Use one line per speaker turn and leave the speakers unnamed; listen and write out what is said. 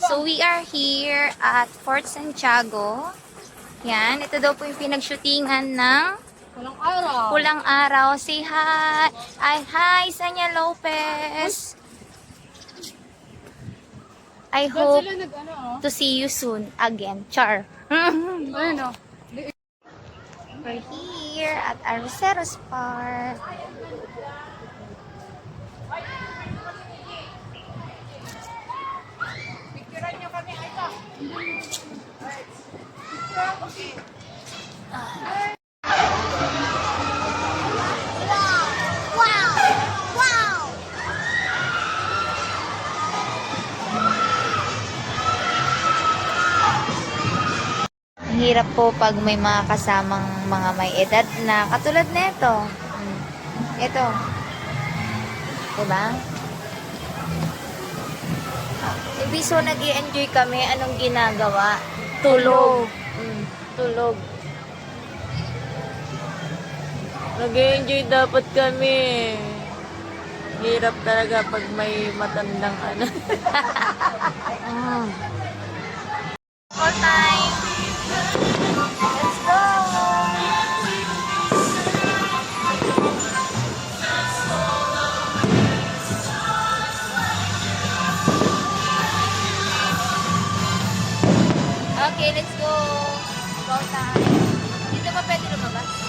So we are here at Fort Santiago. Yan, ito daw po yung pinag-shootingan ng
Walang araw.
Pulang Araw. Say hi! Ay, hi, Sanya Lopez! I hope
Sila nag-ano, oh.
to see you soon again. Char.
Ayun, oh.
We're here at Arroceros Park. Ang hirap po pag may mga kasamang mga may edad na katulad nito. Ito. Diba? Ibig so nag-i-enjoy kami, anong ginagawa? Tulog. Tulog.
Nag-enjoy dapat kami. Hirap talaga pag may matandang ano.
All time. Let's go. Okay, let's go. All time. Dito ba pwede lumabas?